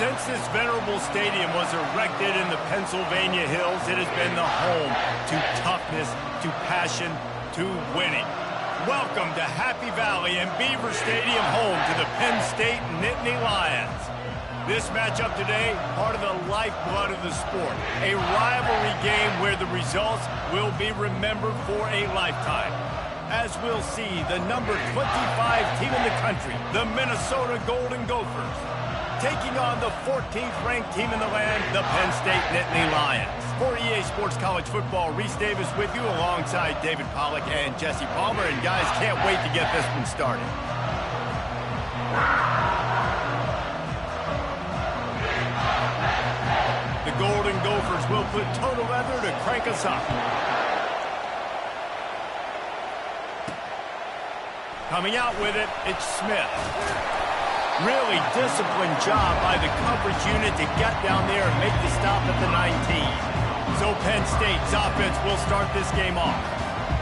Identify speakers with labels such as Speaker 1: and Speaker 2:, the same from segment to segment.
Speaker 1: Since this venerable stadium was erected in the Pennsylvania Hills, it has been the home to toughness, to passion, to winning. Welcome to Happy Valley and Beaver Stadium, home to the Penn State Nittany Lions. This matchup today, part of the lifeblood of the sport. A rivalry game where the results will be remembered for a lifetime. As we'll see, the number 25 team in the country, the Minnesota Golden Gophers, taking on the 14th ranked team in the land, the Penn State Nittany Lions. For EA Sports College Football, Reese Davis with you alongside David Pollack and Jesse Palmer. And guys, can't wait to get this one started. The Golden Gophers will put total leather to crank us up. Coming out with it, it's Smith. Really disciplined job by the coverage unit to get down there and make the stop at the 19. So Penn State's offense will start this game off.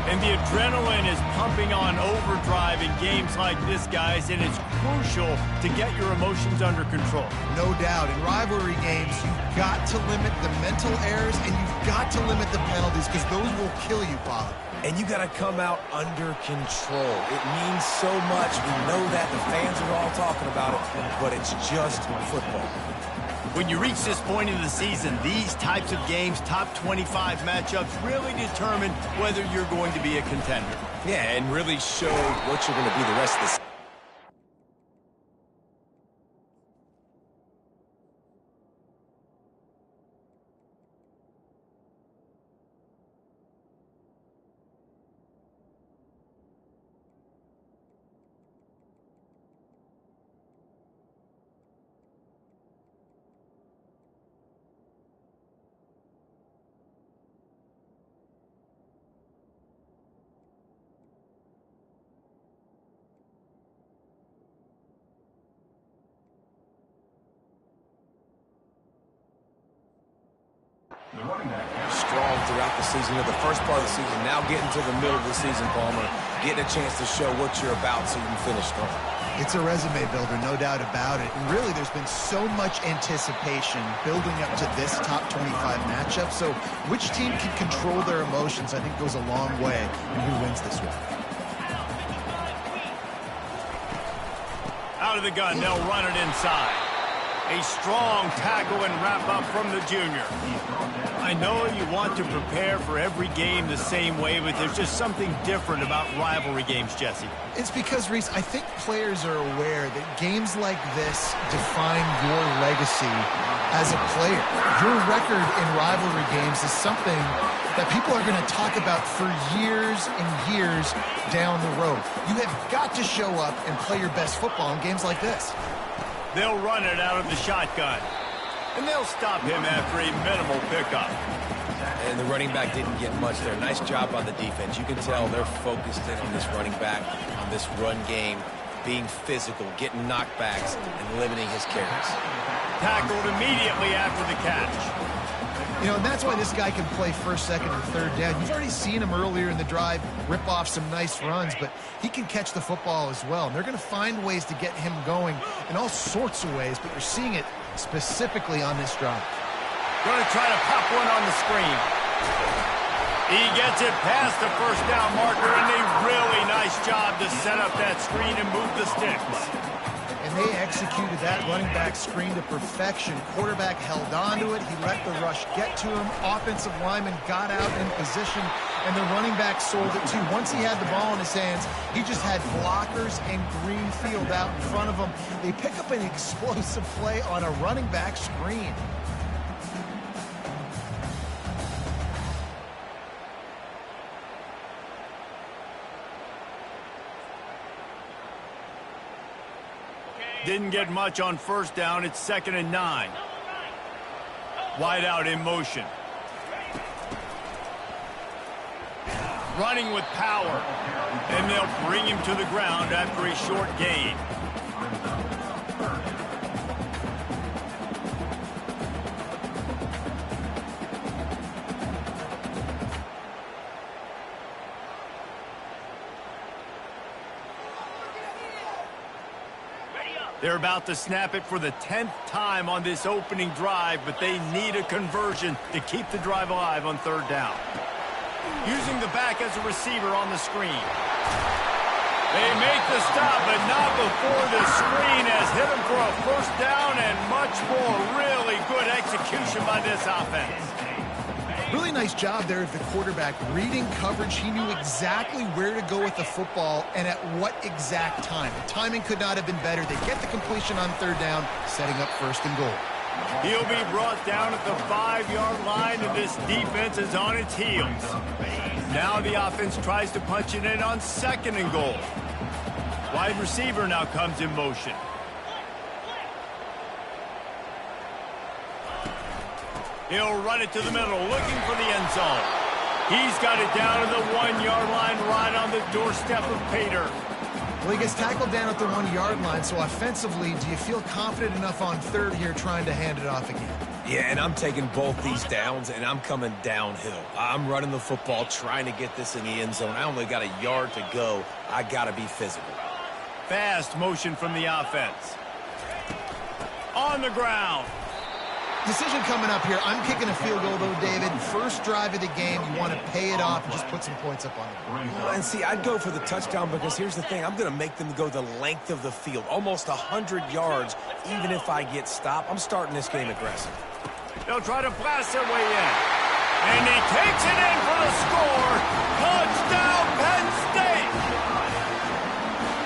Speaker 1: And the adrenaline is pumping on overdrive in games like this, guys, and it's crucial to get your emotions under control.
Speaker 2: No doubt. In rivalry games, you've got to limit the mental errors and you've got to limit the penalties because those will kill you, Pollack.
Speaker 3: And you got to come out under control. It means so much. We know that. The fans are all talking about it, but it's just football.
Speaker 1: When you reach this point in the season, these types of games, top 25 matchups, really determine whether you're going to be a contender.
Speaker 3: Yeah, and really show what you're going to be the rest of the season. Strong throughout the season, the first part of the season, now getting to the middle of the season, Palmer, getting a chance to show what you're about so you can finish strong.
Speaker 2: It's a resume builder, no doubt about it. And really, there's been so much anticipation building up to this top 25 matchup. So which team can control their emotions, I think, goes a long way in who wins this one.
Speaker 1: Out of the gun, they'll run it inside. A strong tackle and wrap up from the junior. I know you want to prepare for every game the same way, but there's just something different about rivalry games, Jesse.
Speaker 2: It's because, Reese, I think players are aware that games like this define your legacy as a player. Your record in rivalry games is something that people are going to talk about for years and years down the road. You have got to show up and play your best football in games like this.
Speaker 1: They'll run it out of the shotgun. And they'll stop him after a minimal pickup.
Speaker 3: And the running back didn't get much there. Nice job by the defense. You can tell they're focused in on this running back, on this run game, being physical, getting knockbacks, and limiting his carries.
Speaker 1: Tackled immediately after the catch.
Speaker 2: You know, and that's why this guy can play first, second, and third down. You've already seen him earlier in the drive rip off some nice runs, but he can catch the football as well. And they're going to find ways to get him going in all sorts of ways, but you're seeing it specifically on this drive.
Speaker 1: Going to try to pop one on the screen. He gets it past the first down marker, and a really nice job to set up that screen and move the sticks.
Speaker 2: And they executed that running back screen to perfection. Quarterback held on to it. He let the rush get to him. Offensive lineman got out in position, and the running back sold it too. Once he had the ball in his hands, he just had blockers and green field out in front of him. They pick up an explosive play on a running back screen.
Speaker 1: Didn't get much on first down. It's 2nd and 9. Wide out in motion. Running with power. And they'll bring him to the ground after a short gain. They're about to snap it for the 10th time on this opening drive, but they need a conversion to keep the drive alive on third down. Using the back as a receiver on the screen. They make the stop, but not before the screen has hit them for a first down and much more. Really good execution by this offense.
Speaker 2: Really nice job there of the quarterback reading coverage. He knew exactly where to go with the football and at what exact time. The timing could not have been better. They get the completion on third down, setting up first and goal.
Speaker 1: He'll be brought down at the 5-yard line, and this defense is on its heels. Now the offense tries to punch it in on second and goal. Wide receiver now comes in motion. He'll run it to the middle, looking for the end zone. He's got it down to the 1-yard line, right on the doorstep of Pater.
Speaker 2: Well, he gets tackled down at the 1-yard line, so offensively, do you feel confident enough on third here trying to hand it off again?
Speaker 3: Yeah, and I'm taking both these downs, and I'm coming downhill. I'm running the football, trying to get this in the end zone. I only got a yard to go. I got to be physical.
Speaker 1: Fast motion from the offense. On the ground.
Speaker 2: Decision coming up here. I'm kicking a field goal, though, David. First drive of the game, you want to pay it off and just put some points up on it.
Speaker 3: And see, I'd go for the touchdown because here's the thing. I'm going to make them go the length of the field, almost 100 yards, even if I get stopped. I'm starting this game aggressive.
Speaker 1: They'll try to blast their way in. And he takes it in for the score. Touchdown, Penn State!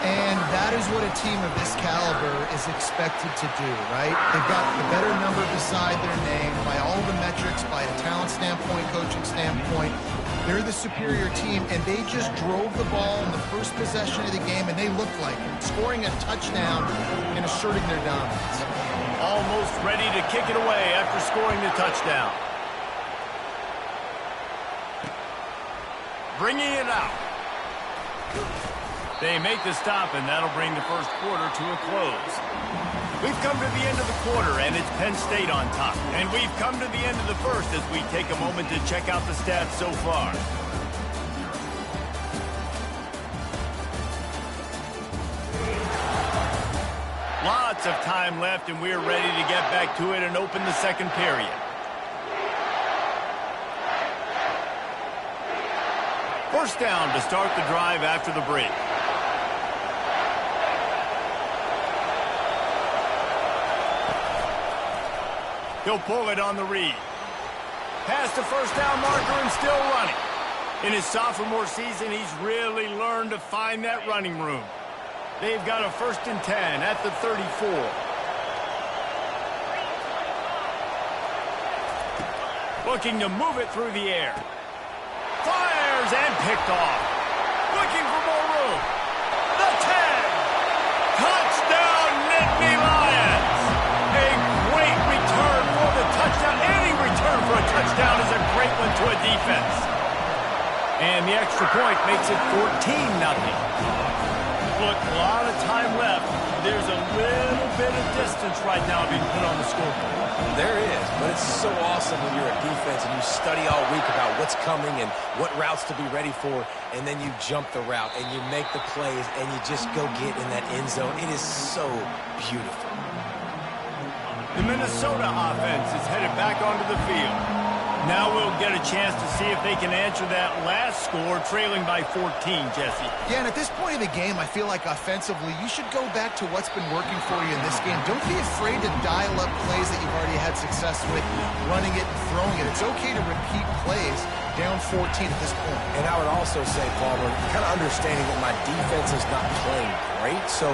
Speaker 2: And that is what a team of this caliber is expected to do, right? They've got the better number beside their name by all the metrics, by a talent standpoint, coaching standpoint. They're the superior team, and they just drove the ball in the first possession of the game, and they looked like it, scoring a touchdown and asserting their dominance.
Speaker 1: Almost ready to kick it away after scoring the touchdown. Bringing it out. They make the stop, and that'll bring the first quarter to a close. We've come to the end of the quarter, and it's Penn State on top. And we've come to the end of the first as we take a moment to check out the stats so far. Lots of time left, and we're ready to get back to it and open the second period. First down to start the drive after the break. He'll pull it on the read. Past the first down marker and still running. In his sophomore season, he's really learned to find that running room. They've got a 1st and 10 at the 34. Looking to move it through the air. Fires and picked off. Looking for more room. The 10. Touchdown, Nittany Lions. A great return for the touchdown. Any return for a touchdown is a great one to a defense. And the extra point makes it 14-0. Look, a lot of time left. There's a little bit of distance right now being put on the scoreboard.
Speaker 3: There is, but it's so awesome when you're a defense and you study all week about what's coming and what routes to be ready for, and then you jump the route and you make the plays and you just go get in that end zone. It is so beautiful.
Speaker 1: The Minnesota offense is headed back onto the field. Now we'll get a chance to see if they can answer that last score, trailing by 14, Jesse.
Speaker 2: Yeah, and at this point of the game, I feel like offensively, you should go back to what's been working for you in this game. Don't be afraid to dial up plays that you've already had success with, running it and throwing it. It's okay to repeat plays down 14 at this point.
Speaker 3: And I would also say, Palmer, kind of understanding that my defense is not playing great, so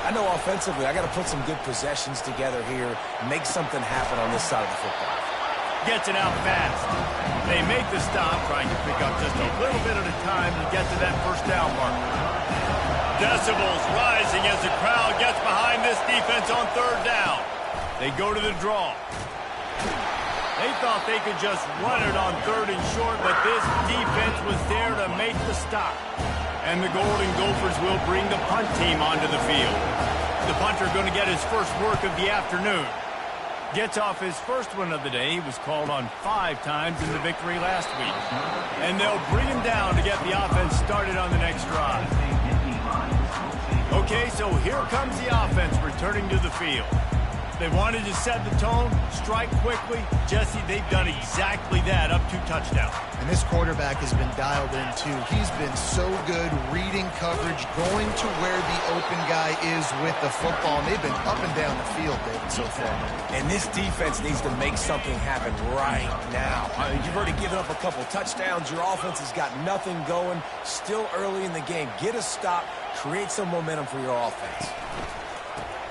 Speaker 3: I know offensively I got to put some good possessions together here, make something happen on this side of the football.
Speaker 1: Gets it out fast. They make the stop, trying to pick up just a little bit at a time to get to that first down marker. Decibels rising as the crowd gets behind this defense on third down. They go to the draw. They thought they could just run it on 3rd and short, but this defense was there to make the stop. And the Golden Gophers will bring the punt team onto the field. The punter going to get his first work of the afternoon. Gets off his first one of the day. He was called on 5 times in the victory last week. And they'll bring him down to get the offense started on the next drive. Okay. Okay, so here comes the offense returning to the field. They wanted to set the tone, strike quickly. Jesse, they've done exactly that, up 2 touchdowns.
Speaker 2: And this quarterback has been dialed in, too. He's been so good reading coverage, going to where the open guy is with the football. And they've been up and down the field, David, so far.
Speaker 3: And this defense needs to make something happen right now. I mean, you've already given up a couple touchdowns. Your offense has got nothing going. Still early in the game. Get a stop. Create some momentum for your offense.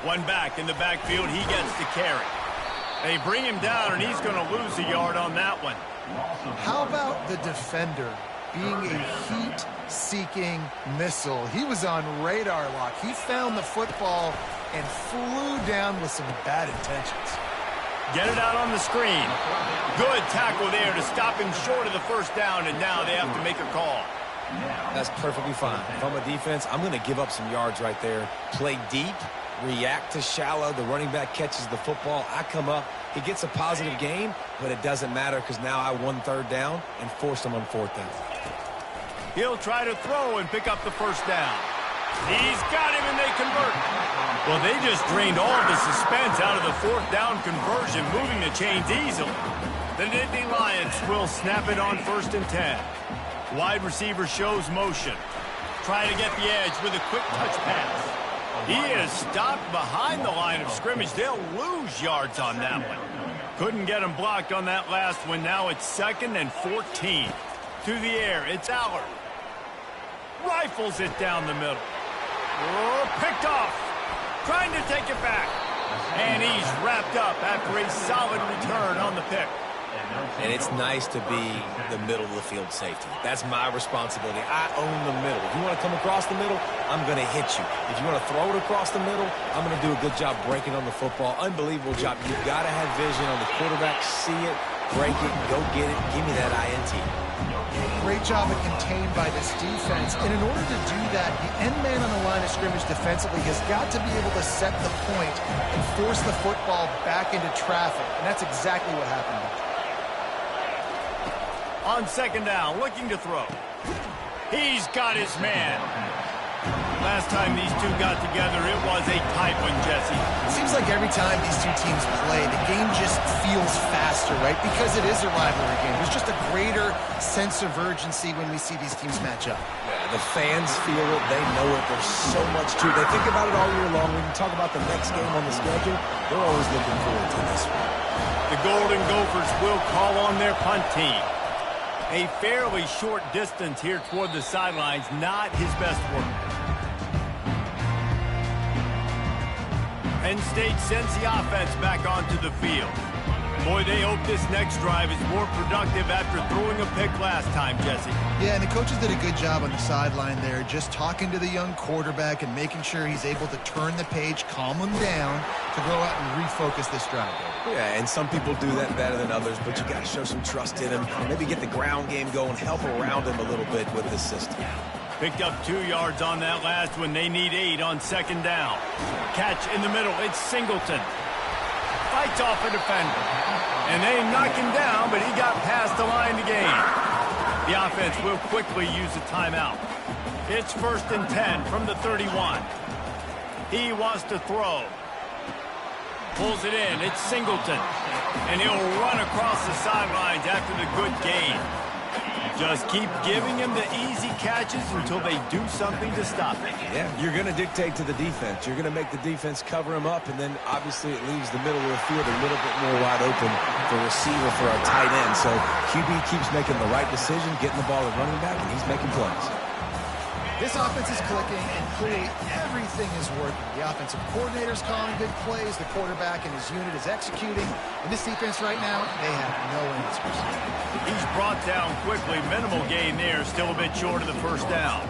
Speaker 1: One back in the backfield. He gets the carry. They bring him down, and he's going to lose a yard on that one.
Speaker 2: How about the defender being a heat-seeking missile? He was on radar lock. He found the football and flew down with some bad intentions.
Speaker 1: Get it out on the screen. Good tackle there to stop him short of the first down, and now they have to make a call.
Speaker 3: That's perfectly fine. If I'm a defense, I'm going to give up some yards right there. Play deep, react to shallow. The running back catches the football. I come up. He gets a positive gain, but it doesn't matter because now I won 3rd down and forced him on 4th down.
Speaker 1: He'll try to throw and pick up the first down. He's got him, and they convert. Well, they just drained all the suspense out of the 4th down conversion, moving the chains easily. The Nittany Lions will snap it on 1st and 10. Wide receiver shows motion. Try to get the edge with a quick touch pass. He is stopped behind the line of scrimmage. They'll lose yards on that one. Couldn't get him blocked on that last one. Now it's 2nd and 14. To the air, it's Allard. Rifles it down the middle. Oh, picked off. Trying to take it back. And he's wrapped up after a solid return on the pick.
Speaker 3: And it's nice to be the middle of the field safety. That's my responsibility. I own the middle. If you want to come across the middle, I'm going to hit you. If you want to throw it across the middle, I'm going to do a good job breaking on the football. Unbelievable job. You've got to have vision on the quarterback. See it, break it, go get it. Give me that INT.
Speaker 2: Great job of contained by this defense. And in order to do that, the end man on the line of scrimmage defensively has got to be able to set the point and force the football back into traffic. And that's exactly what happened.
Speaker 1: On 2nd down, looking to throw. He's got his man. Last time these two got together, it was a tight one, Jesse.
Speaker 2: It seems like every time these two teams play, the game just feels faster, right? Because it is a rivalry game. There's just a greater sense of urgency when we see these teams match up.
Speaker 3: Yeah, the fans feel it. They know it. There's so much to it. They think about it all year long. We can talk about the next game on the schedule. They're always looking forward to this one.
Speaker 1: The Golden Gophers will call on their punt team. A fairly short distance here toward the sidelines, not his best work. Penn State sends the offense back onto the field. Boy, they hope this next drive is more productive after throwing a pick last time, Jesse.
Speaker 2: Yeah, and the coaches did a good job on the sideline there, just talking to the young quarterback and making sure he's able to turn the page, calm him down to go out and refocus this drive.
Speaker 3: Yeah, and some people do that better than others, but you got to show some trust in him. Maybe get the ground game going, help around him a little bit with this system.
Speaker 1: Picked up 2 yards on that last one. They need 8 on 2nd down. Catch in the middle. It's Singleton. Fights off a defender. And they knock him down, but he got past the line to gain. The offense will quickly use a timeout. It's 1st and 10 from the 31. He wants to throw. Pulls it in. It's Singleton. And he'll run across the sidelines after the good gain. Just keep giving him the easy catches until they do something to stop it.
Speaker 3: Yeah, you're going to dictate to the defense. You're going to make the defense cover him up, and then obviously it leaves the middle of the field a little bit more wide open for receiver for a tight end. So QB keeps making the right decision, getting the ball to running back, and he's making plays.
Speaker 2: This offense is clicking, and clearly everything is working. The offensive coordinator's calling good plays. The quarterback and his unit is executing. And this defense right now, they have no answers.
Speaker 1: He's brought down quickly. Minimal gain there. Still a bit short of the 1st down.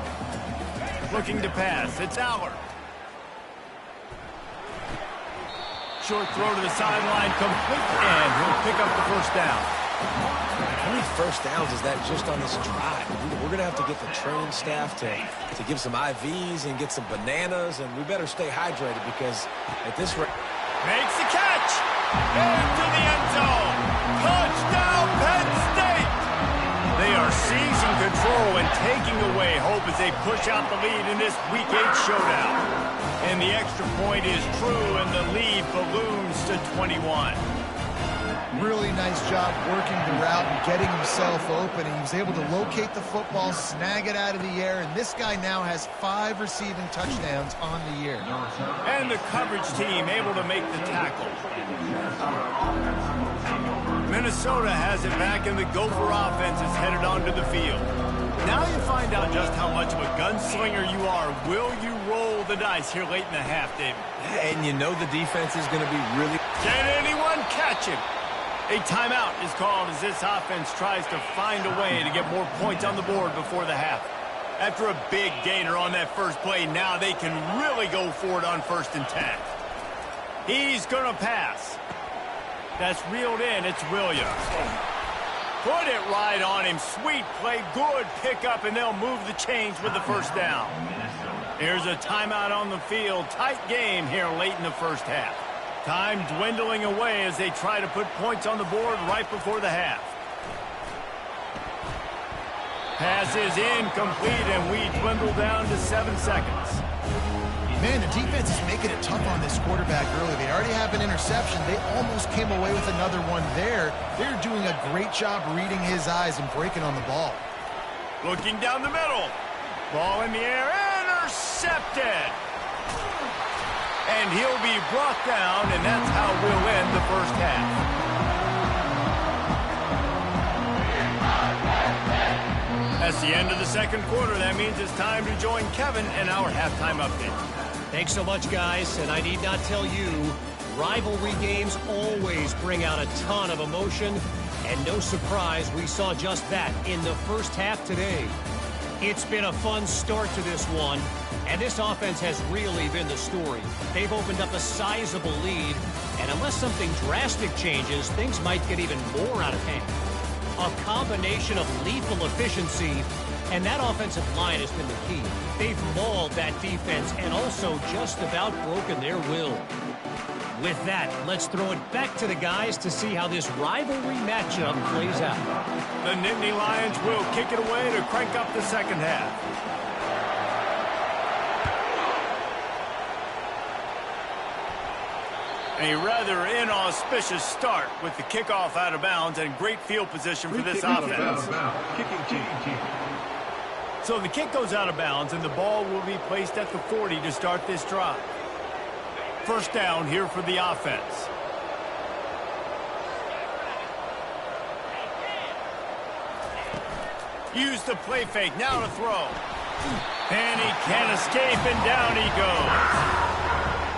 Speaker 1: Looking to pass. It's Allard. Short throw to the sideline. Complete, and he'll pick up the 1st down.
Speaker 3: How many 1st downs is that just on this drive? We're going to have to get the training staff to give some IVs and get some bananas, and we better stay hydrated because at this rate...
Speaker 1: Makes the catch! Into the end zone! Touchdown, Penn State! They are seizing control and taking away hope as they push out the lead in this Week 8 showdown. And the extra point is true, and the lead balloons to 21.
Speaker 2: Really nice job working the route and getting himself open. He was able to locate the football, snag it out of the air, and this guy now has 5 receiving touchdowns on the year.
Speaker 1: And the coverage team able to make the tackle. Minnesota has it back, and the Gopher offense is headed onto the field. Now you find out just how much of a gunslinger you are. Will you roll the dice here late in the half, David?
Speaker 3: And you know the defense is going to be really...
Speaker 1: Can anyone catch him? A timeout is called as this offense tries to find a way to get more points on the board before the half. After a big gainer on that first play, now they can really go for it on 1st and 10. He's going to pass. That's reeled in. It's Williams. Put it right on him. Sweet play. Good pickup, and they'll move the chains with the first down. Here's a timeout on the field. Tight game here late in the first half. Time dwindling away as they try to put points on the board right before the half. Pass is incomplete, and we dwindle down to 7 seconds.
Speaker 2: Man, the defense is making it tough on this quarterback early. They already have an interception. They almost came away with another one there. They're doing a great job reading his eyes and breaking on the ball.
Speaker 1: Looking down the middle. Ball in the air. Intercepted. And he'll be brought down, and that's how we'll end the first half. That's the end of the second quarter. That means it's time to join Kevin in our halftime update.
Speaker 4: Thanks so much, guys. And I need not tell you, rivalry games always bring out a ton of emotion. And no surprise, we saw just that in the first half today. It's been a fun start to this one. And this offense has really been the story. They've opened up a sizable lead, and unless something drastic changes, things might get even more out of hand. A combination of lethal efficiency, and that offensive line has been the key. They've mauled that defense and also just about broken their will. With that, let's throw it back to the guys to see how this rivalry matchup plays out.
Speaker 1: The Nittany Lions will kick it away to crank up the second half. A rather inauspicious start with the kickoff out of bounds and great field position for this offense. So the kick goes out of bounds, and the ball will be placed at the 40 to start this drive. First down here for the offense. Use the play fake, now to throw. And he can't escape, and down he goes.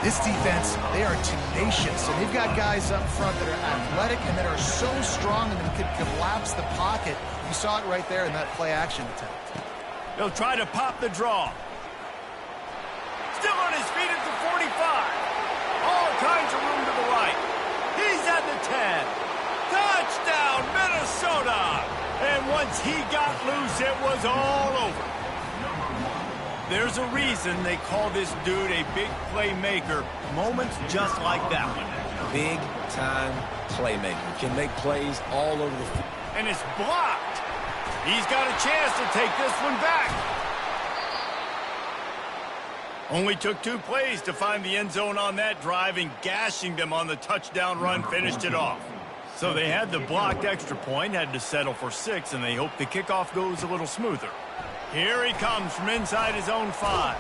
Speaker 2: This defense, they are tenacious, and they've got guys up front that are athletic and that are so strong and that can collapse the pocket. You saw it right there in that play-action attempt.
Speaker 1: They'll try to pop the draw. Still on his feet at the 45. All kinds of room to the right. He's at the 10. Touchdown, Minnesota! And once he got loose, it was all over. There's a reason they call this dude a big playmaker. Moments just like that one.
Speaker 3: Big-time playmaker. Can make plays all over the field.
Speaker 1: And it's blocked. He's got a chance to take this one back. Only took 2 plays to find the end zone on that drive, and gashing them on the touchdown run finished it off. So they had the blocked extra point, had to settle for 6, and they hope the kickoff goes a little smoother. Here he comes from inside his own 5.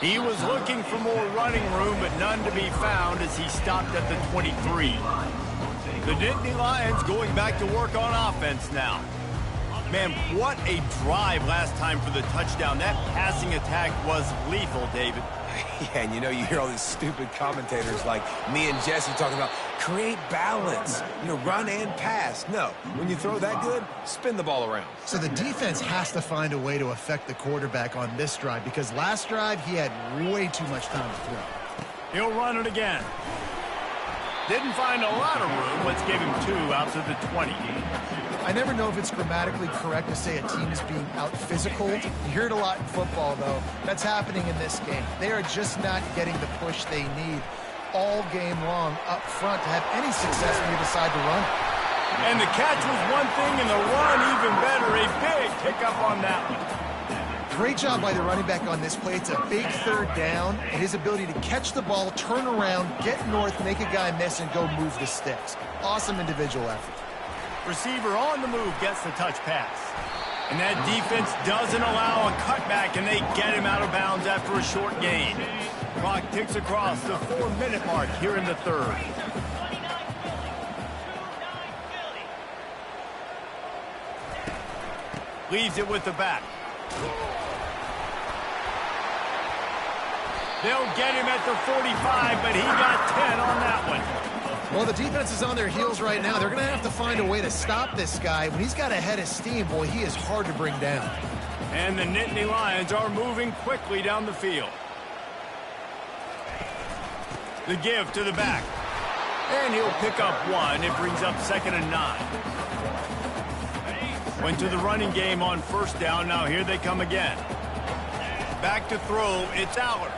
Speaker 1: He was looking for more running room, but none to be found as he stopped at the 23. The Nittany Lions going back to work on offense now. Man, what a drive last time for the touchdown. That passing attack was lethal, David.
Speaker 3: Yeah, and you know, you hear all these stupid commentators like me and Jesse talking about create balance, you know, run and pass. No, when you throw that good, spin the ball around.
Speaker 2: So the defense has to find a way to affect the quarterback on this drive, because last drive he had way too much time to throw.
Speaker 1: He'll run it again. Didn't find a lot of room. Let's give him 2 out to the 20.
Speaker 2: I never know if it's grammatically correct to say a team is being out-physical. You hear it a lot in football, though. That's happening in this game. They are just not getting the push they need all game long up front to have any success when you decide to run.
Speaker 1: And the catch was one thing, and the run even better. A big pickup on that one.
Speaker 2: Great job by the running back on this play. It's a big third down, and his ability to catch the ball, turn around, get north, make a guy miss, and go move the sticks. Awesome individual effort.
Speaker 1: Receiver on the move gets the touch pass. And that defense doesn't allow a cutback, and they get him out of bounds after a short gain. Clock ticks across the 4-minute mark here in the third. Leaves it with the back. They'll get him at the 45, but he got 10 on that one.
Speaker 2: Well, the defense is on their heels right now. They're going to have to find a way to stop this guy. When he's got a head of steam, boy, he is hard to bring down.
Speaker 1: And the Nittany Lions are moving quickly down the field. The give to the back. And he'll pick up one. It brings up 2nd and 9. Went to the running game on first down. Now here they come again. Back to throw. It's Allard.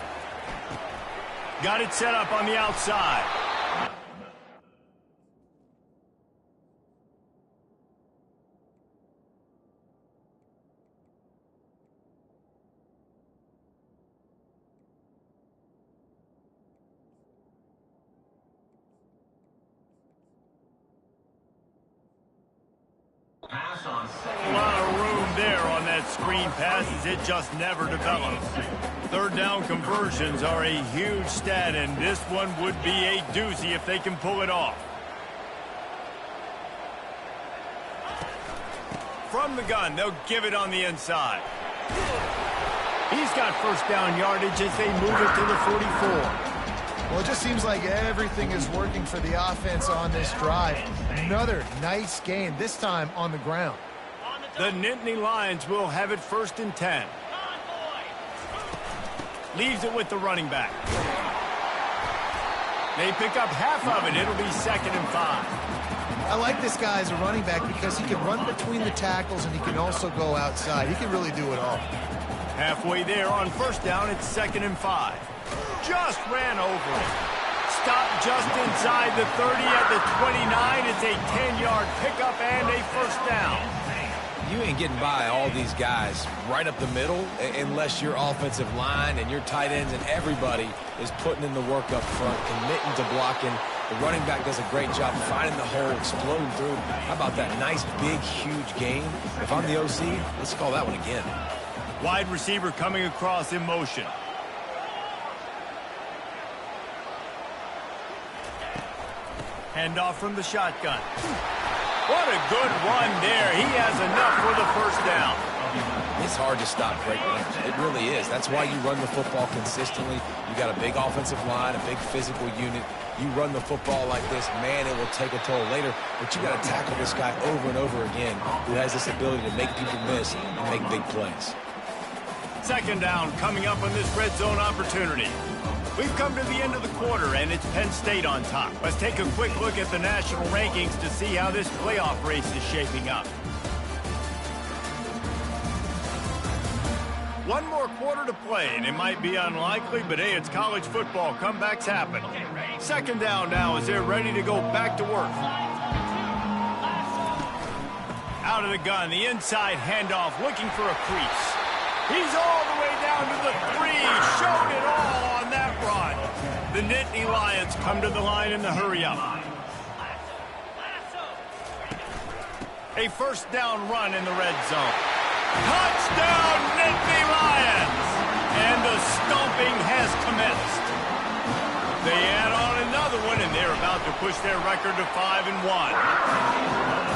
Speaker 1: Got it set up on the outside. A lot of room there on that screen pass as it just never develops. Third down conversions are a huge stat, and this one would be a doozy if they can pull it off. From the gun, they'll give it on the inside. He's got first down yardage as they move it to the 44.
Speaker 2: Well, it just seems like everything is working for the offense on this drive. Another nice game, this time on the ground.
Speaker 1: The Nittany Lions will have it 1st and 10. Leaves it with the running back. They pick up half of it. It'll be 2nd and 5.
Speaker 2: I like this guy as a running back because he can run between the tackles and he can also go outside. He can really do it all.
Speaker 1: Halfway there on first down, it's 2nd and 5. Just ran over it. Stopped just inside the 30 at the 29. It's a 10-yard pickup and a first down.
Speaker 3: You ain't getting by all these guys right up the middle unless your offensive line and your tight ends and everybody is putting in the work up front, committing to blocking. The running back does a great job finding the hole, exploding through. How about that nice, big, huge gain? If I'm the OC, let's call that one again.
Speaker 1: Wide receiver coming across in motion. Handoff from the shotgun. What a good run there. He has enough for the first down.
Speaker 3: It's hard to stop great runners. It really is. That's why you run the football consistently. You got a big offensive line, a big physical unit. You run the football like this, man, it will take a toll later. But you got to tackle this guy over and over again who has this ability to make people miss and make big plays.
Speaker 1: 2nd down coming up on this red zone opportunity. We've come to the end of the quarter, and it's Penn State on top. Let's take a quick look at the national rankings to see how this playoff race is shaping up. One more quarter to play, and it might be unlikely, but hey, it's college football. Comebacks happen. 2nd down now as they're ready to go back to work. Out of the gun, the inside handoff, looking for a crease. He's all the way down to the 3, showed it all on that run. The Nittany Lions come to the line in the hurry-up. A first down run in the red zone. Touchdown, Nittany Lions! And the stomping has commenced. They add on another one, and they're about to push their record to 5-1.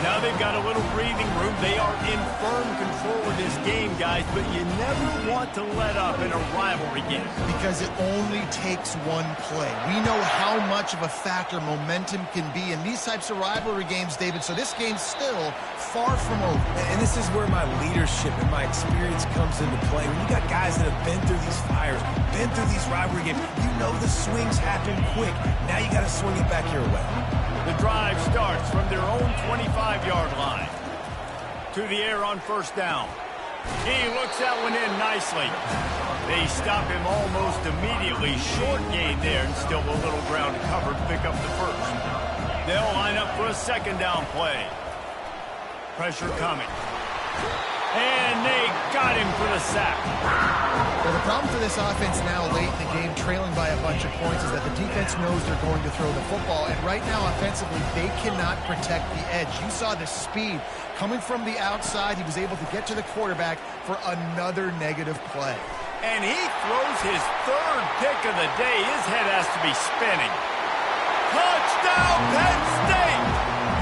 Speaker 1: Now they've got a little breathing room. They are in firm control of this game, guys, but you never want to let up in a rivalry game.
Speaker 2: Because it only takes one play. We know how much of a factor momentum can be in these types of rivalry games, David, so this game's still far from over.
Speaker 3: And this is where my leadership and my experience comes into play. When you got guys that have been through these fires, been through these rivalry games, you know the swings happen quick. Now you got to swing it back your way.
Speaker 1: The drive starts from their own 25-yard line. To the air on first down. He looks that one in nicely. They stop him almost immediately. Short gain there, and still a little ground covered. Pick up the first. They'll line up for a second down play. Pressure coming. And they got him for the sack.
Speaker 2: Well, the problem for this offense now late in the game, trailing by a bunch of points, is that the defense knows they're going to throw the football. And right now, offensively, they cannot protect the edge. You saw the speed coming from the outside. He was able to get to the quarterback for another negative play.
Speaker 1: And he throws his third pick of the day. His head has to be spinning. Touchdown, Penn State!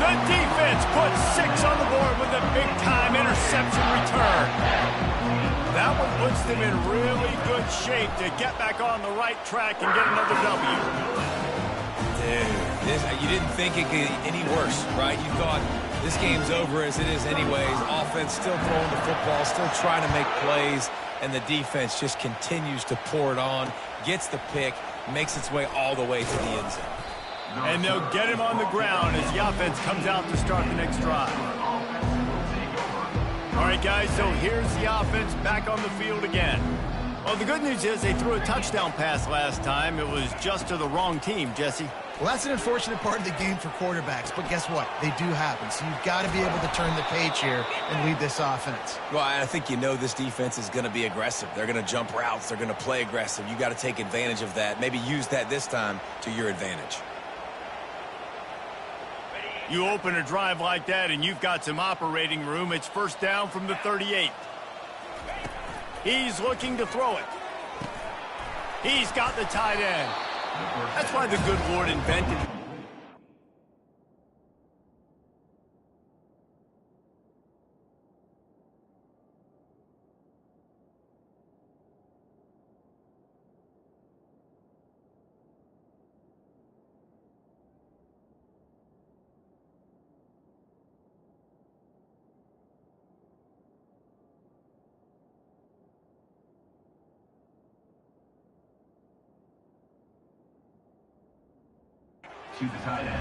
Speaker 1: The defense puts 6 on the board with a big-time interception return. That one puts them in really good shape to get back on the right track and get another W.
Speaker 3: Dude, you didn't think it could get any worse, right? You thought this game's over as it is anyways. Offense still throwing the football, still trying to make plays, and the defense just continues to pour it on, gets the pick, makes its way all the way to the end zone.
Speaker 1: And they'll get him on the ground as the offense comes out to start the next drive. All right, guys, so here's the offense back on the field again. Well, the good news is they threw a touchdown pass last time. It was just to the wrong team, Jesse.
Speaker 2: Well, that's an unfortunate part of the game for quarterbacks, but guess what? They do happen. So you've got to be able to turn the page here and lead this offense.
Speaker 3: Well, I think you know this defense is going to be aggressive. They're going to jump routes. They're going to play aggressive. You got to take advantage of that. Maybe use that this time to your advantage.
Speaker 1: You open a drive like that and you've got some operating room. It's first down from the 38. He's looking to throw it. He's got the tight end. That's why the good Lord invented it.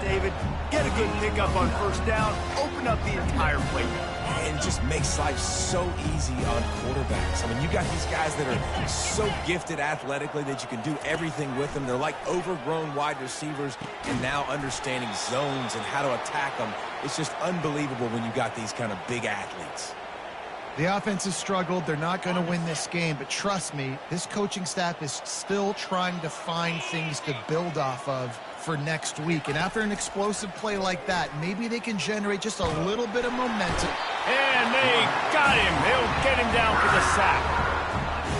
Speaker 1: David, get a good pickup on first down, open up the entire plate.
Speaker 3: And it just makes life so easy on quarterbacks. I mean, you got these guys that are so gifted athletically that you can do everything with them. They're like overgrown wide receivers, and now understanding zones and how to attack them. It's just unbelievable when you got these kind of big athletes.
Speaker 2: The offense has struggled. They're not going to win this game, but trust me, this coaching staff is still trying to find things to build off of for next week. And after an explosive play like that, maybe they can generate just a little bit of momentum.
Speaker 1: And they got him. They'll get him down for the sack.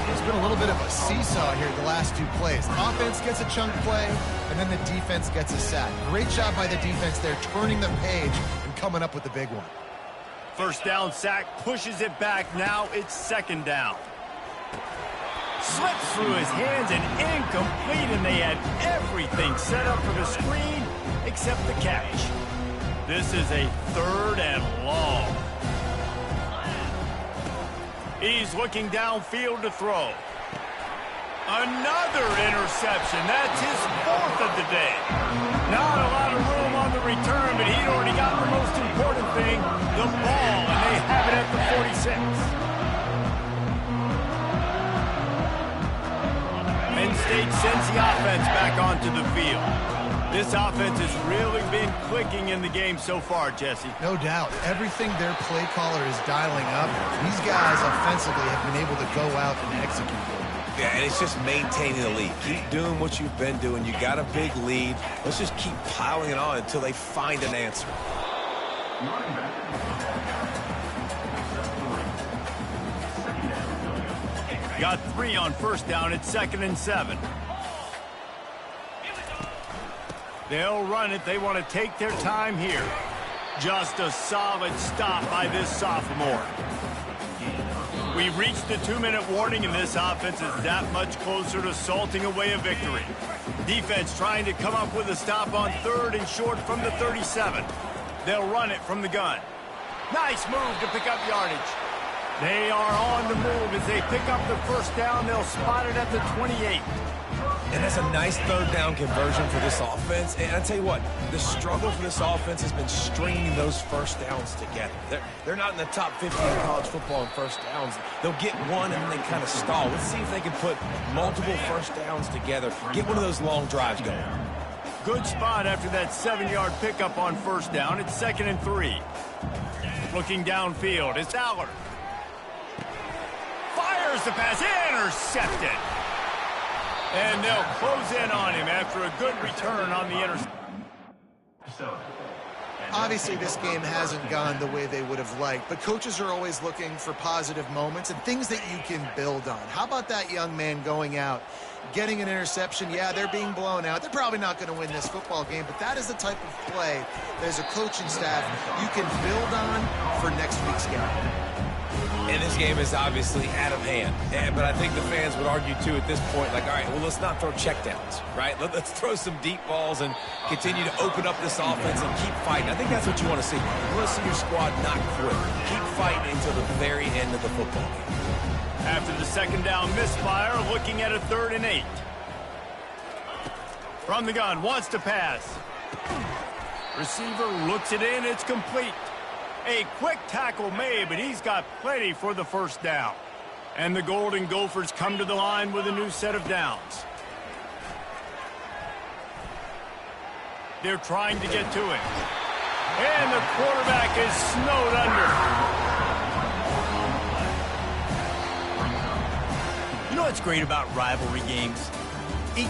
Speaker 2: There's been a little bit of a seesaw here the last 2 plays. Offense gets a chunk play, and then the defense gets a sack. Great job by the defense there, turning the page and coming up with the big one.
Speaker 1: First down sack, pushes it back. Now it's second down. Slips through his hands and incomplete, and they had everything set up for the screen except the catch. This is a 3rd and long. He's looking downfield to throw. Another interception. That's his 4th of the day. Not a lot of room on the return, but he'd already got the most important thing, the ball, and they have it at the 46. Penn State sends the offense back onto the field. This offense has really been clicking in the game so far, Jesse.
Speaker 2: No doubt. Everything their play caller is dialing up, these guys offensively have been able to go out and execute.
Speaker 3: Yeah, and it's just maintaining the lead. Keep doing what you've been doing. You got a big lead. Let's just keep piling it on until they find an answer.
Speaker 1: Got 3 on first down. It's 2nd and 7. They'll run it. They want to take their time here. Just a solid stop by this sophomore. We've reached the 2-minute warning, and this offense is that much closer to salting away a victory. Defense trying to come up with a stop on 3rd and short from the 37. They'll run it from the gun. Nice move to pick up yardage. They are on the move as they pick up the first down. They'll spot it at the 28.
Speaker 3: And that's a nice 3rd down conversion for this offense. And I tell you what, the struggle for this offense has been stringing those first downs together. They're not in the top 50 in college football in first downs. They'll get one and then they kind of stall. Let's see if they can put multiple first downs together. Get one of those long drives going.
Speaker 1: Good spot after that 7-yard pickup on first down. It's 2nd and 3. Looking downfield, it's Aller. Fires the pass, intercepted. And they'll close in on him after a good return on the interception.
Speaker 2: Obviously, this game hasn't gone the way they would have liked, but coaches are always looking for positive moments and things that you can build on. How about that young man going out, getting an interception? Yeah, they're being blown out. They're probably not going to win this football game, but that is the type of play that as a coaching staff you can build on for next week's game.
Speaker 3: And this game is obviously out of hand. But I think the fans would argue, too, at this point, like, all right, well, let's not throw checkdowns, right? Let's throw some deep balls and continue to open up this offense and keep fighting. I think that's what you want to see. You want to see your squad not quit. Keep fighting until the very end of the football game.
Speaker 1: After the 2nd down misfire, looking at a 3rd and 8. From the gun, wants to pass. Receiver looks it in, it's complete. A quick tackle made, but he's got plenty for the first down. And the Golden Gophers come to the line with a new set of downs. They're trying to get to it. And the quarterback is snowed under. You know what's great about rivalry games?